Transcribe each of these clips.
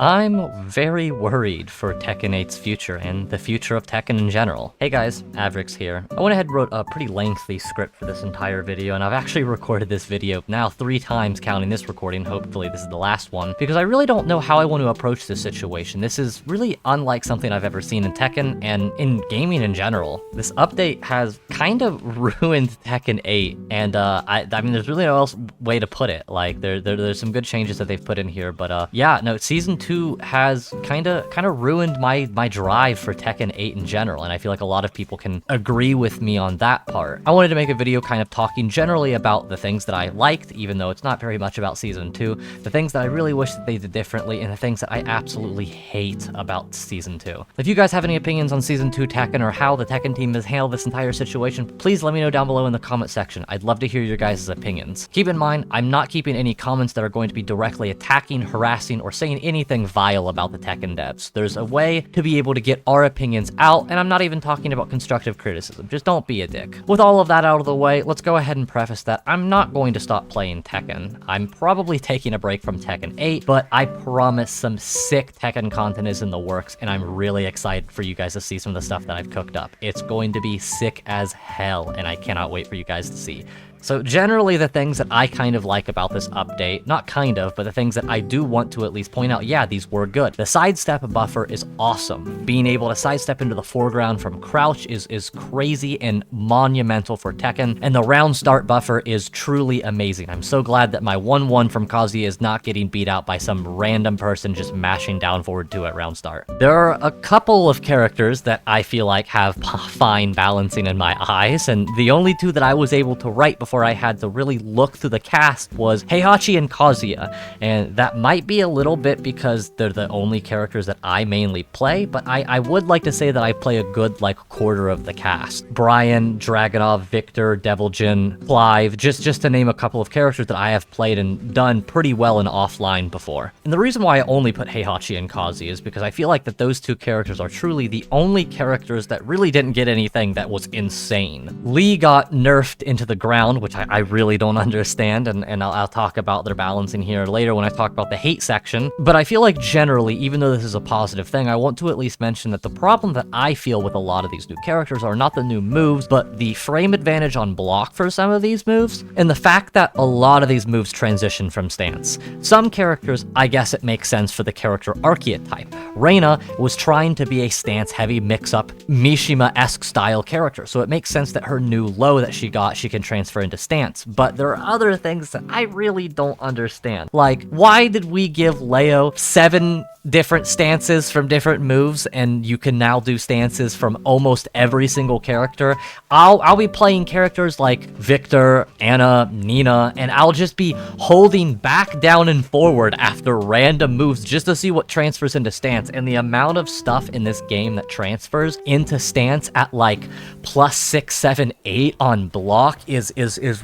I'm very worried for Tekken 8's future and the future of Tekken in general. Hey guys, Avrix here. I went ahead and wrote a pretty lengthy script for this entire video, and I've actually recorded this video now 3 times counting this recording. Hopefully this is the last one, because I really don't know how I want to approach this situation. This is really unlike something I've ever seen in Tekken and in gaming in general. This update has kind of ruined Tekken 8, and I mean there's really no else way to put it. Like there's some good changes that they've put in here, but yeah, no, Season 2 has kind of ruined my drive for Tekken 8 in general, and I feel like a lot of people can agree with me on that part. I wanted to make a video kind of talking generally about the things that I liked, even though it's not very much about Season 2, the things that I really wish that they did differently, and the things that I absolutely hate about Season 2. If you guys have any opinions on Season 2 Tekken or how the Tekken team has handled this entire situation, please let me know down below in the comment section. I'd love to hear your guys' opinions. Keep in mind, I'm not keeping any comments that are going to be directly attacking, harassing, or saying anything vile about the Tekken devs. There's a way to be able to get our opinions out, and I'm not even talking about constructive criticism. Just don't be a dick. With all of that out of the way, let's go ahead and preface that I'm not going to stop playing Tekken. I'm probably taking a break from Tekken 8, but I promise some sick Tekken content is in the works, and I'm really excited for you guys to see some of the stuff that I've cooked up. It's going to be sick as hell, and I cannot wait for you guys to see. So generally the things that I kind of like about this update, not kind of, but the things that I do want to at least point out, yeah, these were good. The sidestep buffer is awesome. Being able to sidestep into the foreground from crouch is crazy and monumental for Tekken, and the round start buffer is truly amazing. I'm so glad that my 1-1 from Kazuya is not getting beat out by some random person just mashing down forward 2 at round start. There are a couple of characters that I feel like have fine balancing in my eyes, and the only 2 that I was able to write before I had to really look through the cast was Heihachi and Kazuya, and that might be a little bit because they're the only characters that I mainly play, but I would like to say that I play a good like quarter of the cast. Brian, Dragunov, Victor, Deviljin, Clive, just to name a couple of characters that I have played and done pretty well in offline before. And the reason why I only put Heihachi and Kazuya is because I feel like that those 2 characters are truly the only characters that really didn't get anything that was insane. Lee got nerfed into the ground, which I really don't understand, and I'll talk about their balancing here later when I talk about the hate section. But I feel like generally, even though this is a positive thing, I want to at least mention that the problem that I feel with a lot of these new characters are not the new moves, but the frame advantage on block for some of these moves, and the fact that a lot of these moves transition from stance. Some characters, I guess it makes sense for the character archetype. Reina was trying to be a stance-heavy mix-up, Mishima-esque style character, so it makes sense that her new low that she got, she can transfer into stance. But there are other things that I really don't understand. Like, why did we give Leo 7 different stances from different moves, and you can now do stances from almost every single character? I'll be playing characters like Victor, Anna, Nina, and I'll just be holding back, down, and forward after random moves just to see what transfers into stance, and the amount of stuff in this game that transfers into stance at like +6, 7, 8 on block is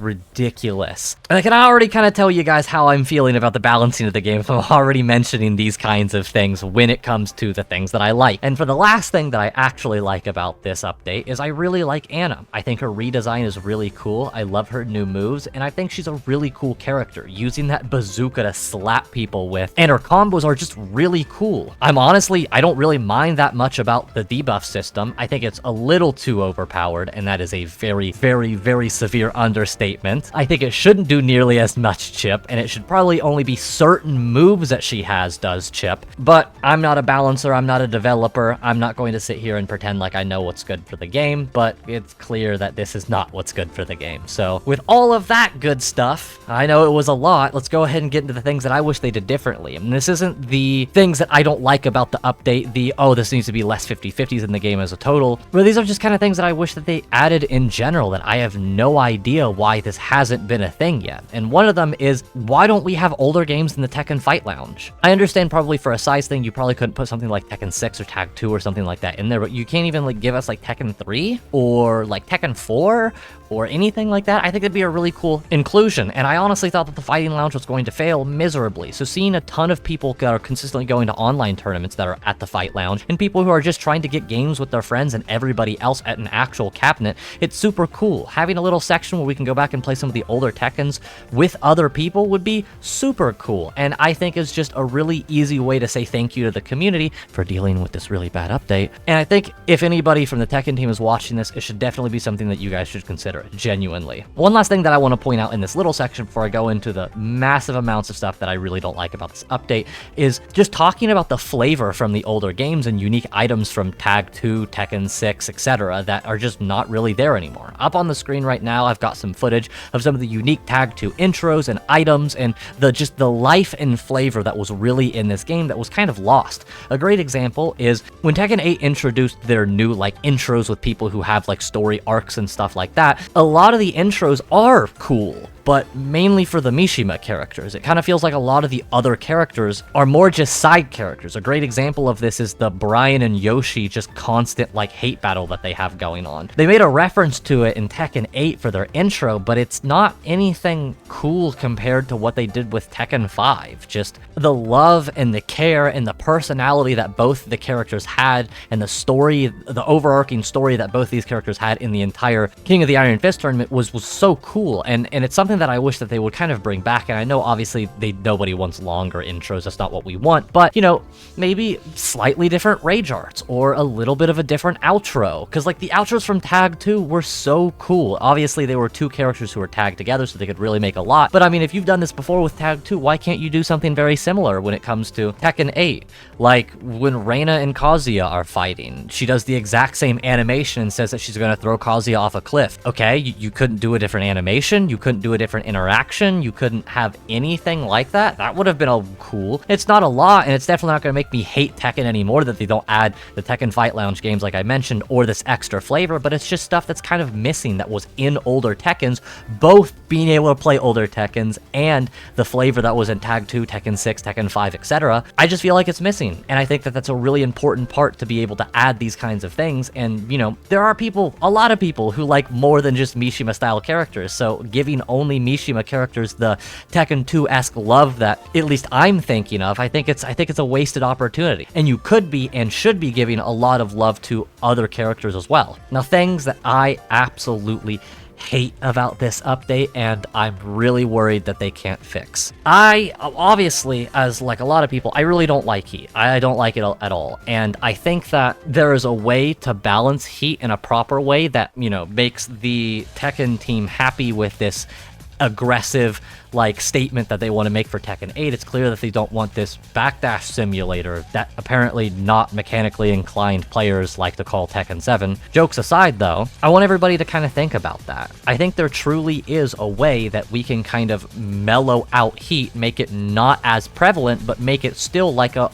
ridiculous. And I can already kind of tell you guys how I'm feeling about the balancing of the game if I'm already mentioning these kinds of things when it comes to the things that I like. And for the last thing that I actually like about this update is I really like Anna. I think her redesign is really cool. I love her new moves, and I think she's a really cool character, using that bazooka to slap people with, and her combos are just really cool. I don't really mind that much about the debuff system. I think it's a little too overpowered, and that is a very, very, very severe understatement. I think it shouldn't do nearly as much chip, and it should probably only be certain moves that she has does chip. But I'm not a balancer, I'm not a developer, I'm not going to sit here and pretend like I know what's good for the game, but it's clear that this is not what's good for the game. So with all of that good stuff, I know it was a lot, let's go ahead and get into the things that I wish they did differently. And this isn't the things that I don't like about the update, this needs to be less 50-50s in the game as a total, but these are just kind of things that I wish that they added in general that I have no idea why this hasn't been a thing yet. And one of them is, why don't we have older games in the Tekken Fight Lounge? I understand probably for a size thing, you probably couldn't put something like Tekken 6 or Tag 2 or something like that in there, but you can't even like give us like Tekken 3 or like Tekken 4 or anything like that. I think it'd be a really cool inclusion, and I honestly thought that the Fighting Lounge was going to fail miserably. So seeing a ton of people that are consistently going to online tournaments that are at the Fight Lounge, and people who are just trying to get games with their friends and everybody else at an actual cabinet, it's super cool. Having a little section where we can go back and play some of the older Tekkens with other people would be super cool, and I think it's just a really easy way to say thank you to the community for dealing with this really bad update. And I think if anybody from the Tekken team is watching this, it should definitely be something that you guys should consider, genuinely. One last thing that I want to point out in this little section before I go into the massive amounts of stuff that I really don't like about this update is just talking about the flavor from the older games and unique items from Tag 2, Tekken 6, etc. that are just not really there anymore. Up on the screen right now, I've got some footage of some of the unique Tag 2 intros and items and just the life and flavor that was really in this game that was kind of lost. A great example is when Tekken 8 introduced their new like intros with people who have like story arcs and stuff like that. A lot of the intros are cool, but mainly for the Mishima characters. It kind of feels like a lot of the other characters are more just side characters. A great example of this is the Brian and Yoshi just constant like hate battle that they have going on. They made a reference to it in Tekken 8 for their intro, but it's not anything cool compared to what they did with Tekken 5. Just the love and the care and the personality that both the characters had and the story, the overarching story that both these characters had in the entire King of the Iron Fist tournament was so cool. And it's something that I wish that they would kind of bring back. And I know obviously nobody wants longer intros, that's not what we want, but you know, maybe slightly different rage arts or a little bit of a different outro, because like the outros from Tag 2 were so cool. Obviously they were two characters who were tagged together so they could really make a lot, but I mean, if you've done this before with Tag 2, why can't you do something very similar when it comes to Tekken 8? Like when Reina and Kazuya are fighting, she does the exact same animation and says that she's going to throw Kazuya off a cliff. Okay, you couldn't do a different animation, you couldn't do a different interaction, you couldn't have anything like that. That would have been cool. It's not a lot, and it's definitely not going to make me hate Tekken anymore that they don't add the Tekken Fight Lounge games like I mentioned, or this extra flavor, but it's just stuff that's kind of missing that was in older Tekkens, both being able to play older Tekkens and the flavor that was in Tag 2, Tekken 6, Tekken 5, etc. I just feel like it's missing, and I think that that's a really important part to be able to add these kinds of things. And you know, there are people, a lot of people who like more than just Mishima style characters, so giving only Mishima characters the Tekken 2-esque love that at least I'm thinking of, I think it's a wasted opportunity. And you could be and should be giving a lot of love to other characters as well. Now, things that I absolutely hate about this update, and I'm really worried that they can't fix. I, obviously, as like a lot of people, I really don't like heat. I don't like it at all. And I think that there is a way to balance heat in a proper way that, you know, makes the Tekken team happy with this aggressive like statement that they want to make for Tekken 8. It's clear that they don't want this backdash simulator that apparently not mechanically inclined players like to call Tekken 7. Jokes aside though, I want everybody to kind of think about that. I think there truly is a way that we can kind of mellow out heat, make it not as prevalent, but make it still like a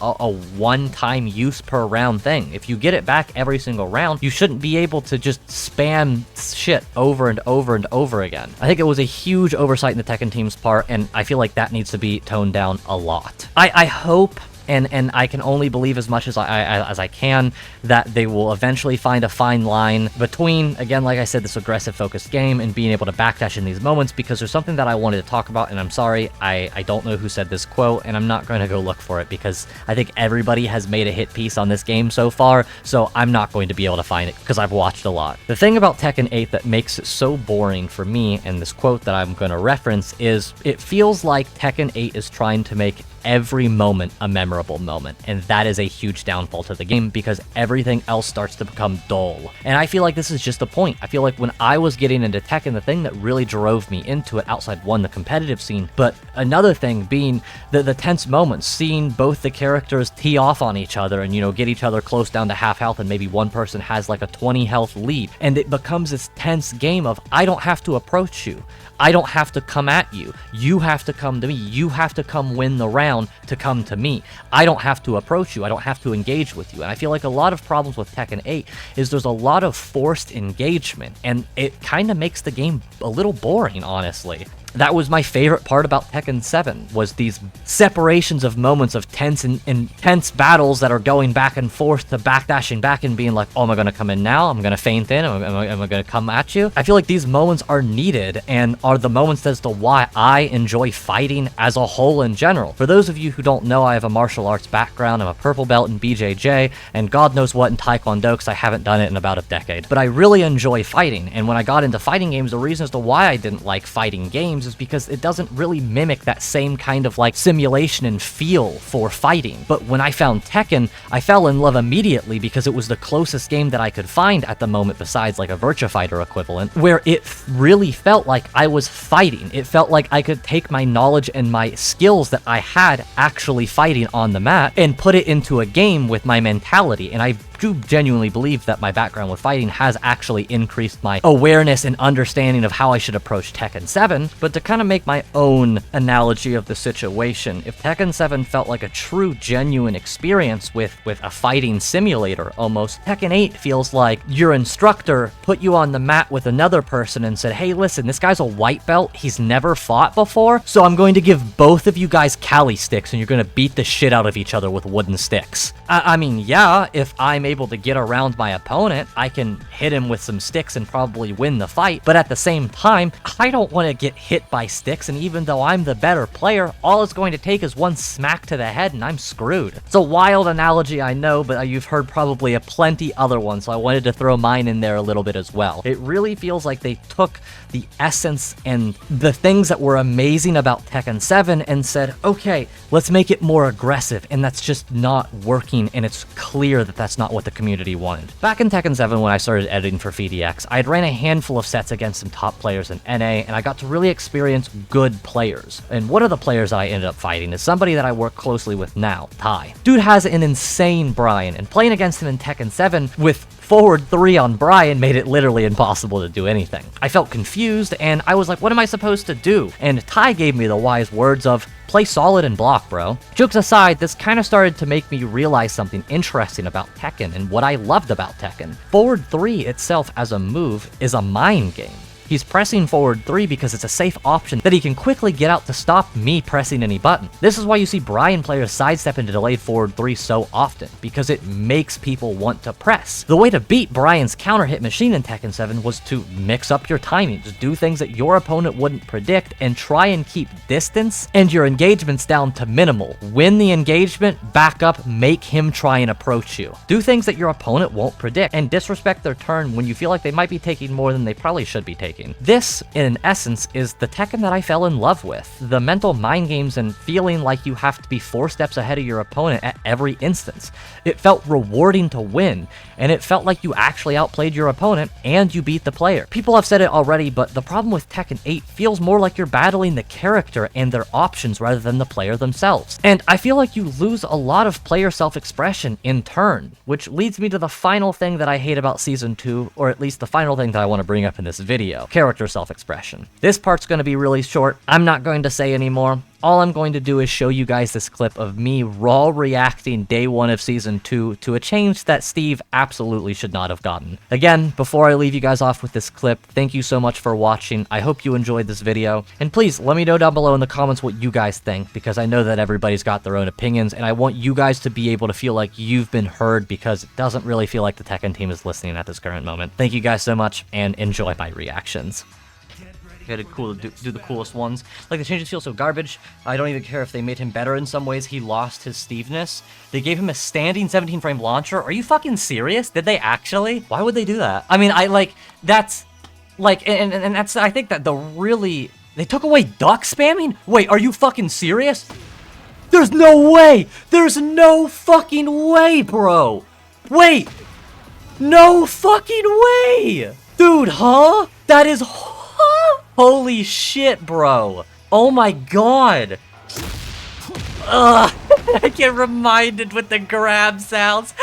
one-time use per round thing. If you get it back every single round, you shouldn't be able to just spam shit over and over and over again. I think it was a huge oversight in the Tekken team's part, and I feel like that needs to be toned down a lot. I hope, and I can only believe as much as I can, that they will eventually find a fine line between, again, like I said, this aggressive focused game and being able to backdash in these moments, because there's something that I wanted to talk about, and I'm sorry, I don't know who said this quote, and I'm not going to go look for it, because I think everybody has made a hit piece on this game so far, so I'm not going to be able to find it, because I've watched a lot. The thing about Tekken 8 that makes it so boring for me, and this quote that I'm going to reference, is it feels like Tekken 8 is trying to make every moment a memorable moment, and that is a huge downfall to the game because everything else starts to become dull. And I feel like this is just the point. I feel like when I was getting into Tekken, the thing that really drove me into it, outside one, the competitive scene, but another thing being the tense moments, seeing both the characters tee off on each other and, you know, get each other close down to half health, and maybe one person has like a 20 health lead, and it becomes this tense game of, I don't have to approach you, I don't have to come at you, you have to come to me, you have to come win the round to come to me. I don't have to approach you, I don't have to engage with you. And I feel like a lot of problems with Tekken 8 is there's a lot of forced engagement, and it kind of makes the game a little boring, honestly. That was my favorite part about Tekken 7, was these separations of moments of tense and intense battles that are going back and forth to backdashing back and being like, oh, am I going to come in now? I'm going to feint in? Am I going to come at you? I feel like these moments are needed and are the moments as to why I enjoy fighting as a whole in general. For those of you who don't know, I have a martial arts background. I'm a purple belt in BJJ and God knows what in Taekwondo, because I haven't done it in about a decade. But I really enjoy fighting, and when I got into fighting games, the reason as to why I didn't like fighting games games is because it doesn't really mimic that same kind of like simulation and feel for fighting. But when I found Tekken, I fell in love immediately because it was the closest game that I could find at the moment besides like a Virtua Fighter equivalent, where it really felt like I was fighting. It felt like I could take my knowledge and my skills that I had actually fighting on the mat and put it into a game with my mentality. And I do genuinely believe that my background with fighting has actually increased my awareness and understanding of how I should approach Tekken 7, but to kind of make my own analogy of the situation, if Tekken 7 felt like a true, genuine experience with a fighting simulator almost, Tekken 8 feels like your instructor put you on the mat with another person and said, hey, listen, this guy's a white belt, he's never fought before, so I'm going to give both of you guys Kali sticks and you're going to beat the shit out of each other with wooden sticks. I mean, yeah, if I'm able to get around my opponent, I can hit him with some sticks and probably win the fight, but at the same time, I don't want to get hit by sticks, and even though I'm the better player, all it's going to take is one smack to the head and I'm screwed. It's a wild analogy, I know, but you've heard probably a plenty other ones, so I wanted to throw mine in there a little bit as well. It really feels like they took the essence and the things that were amazing about Tekken 7 and said, okay, let's make it more aggressive, and that's just not working, and it's clear that that's not what the community wanted. Back in Tekken 7 when I started editing for VDX, I had ran a handful of sets against some top players in NA, and I got to really experience good players. And one of the players that I ended up fighting is somebody that I work closely with now, Ty. Dude has an insane Brian, and playing against him in Tekken 7 with forward 3 on Brian made it literally impossible to do anything. I felt confused, and I was like, what am I supposed to do? And Ty gave me the wise words of, play solid and block, bro. Jokes aside, this kind of started to make me realize something interesting about Tekken and what I loved about Tekken. Forward 3 itself as a move is a mind game. He's pressing forward 3 because it's a safe option that he can quickly get out to stop me pressing any button. This is why you see Brian players sidestep into delayed forward 3 so often, because it makes people want to press. The way to beat Brian's counter hit machine in Tekken 7 was to mix up your timings, do things that your opponent wouldn't predict, and try and keep distance and your engagements down to minimal. Win the engagement, back up, make him try and approach you. Do things that your opponent won't predict, and disrespect their turn when you feel like they might be taking more than they probably should be taking. This, in essence, is the Tekken that I fell in love with. The mental mind games and feeling like you have to be 4 steps ahead of your opponent at every instance. It felt rewarding to win, and it felt like you actually outplayed your opponent and you beat the player. People have said it already, but the problem with Tekken 8 feels more like you're battling the character and their options rather than the player themselves. And I feel like you lose a lot of player self-expression in turn, which leads me to the final thing that I hate about Season 2, or at least the final thing that I want to bring up in this video. Character self-expression. This part's going to be really short. I'm not going to say anymore. All I'm going to do is show you guys this clip of me raw reacting day 1 of Season 2 to a change that Steve absolutely should not have gotten. Again, before I leave you guys off with this clip, thank you so much for watching. I hope you enjoyed this video, and please let me know down below in the comments what you guys think, because I know that everybody's got their own opinions, and I want you guys to be able to feel like you've been heard, because it doesn't really feel like the Tekken team is listening at this current moment. Thank you guys so much, and enjoy my reactions. You had to do the coolest ones. Like, the changes feel so garbage. I don't even care if they made him better in some ways. He lost his Steveness. They gave him a standing 17-frame launcher. Are you fucking serious? Did they actually? Why would they do that? I mean, that's, like, and that's, I think that they took away duck spamming? Wait, are you fucking serious? There's no way! There's no fucking way, bro! Wait! No fucking way! Dude, huh? That is... Holy shit, bro. Oh my god. Ugh. I get reminded with the grab sounds.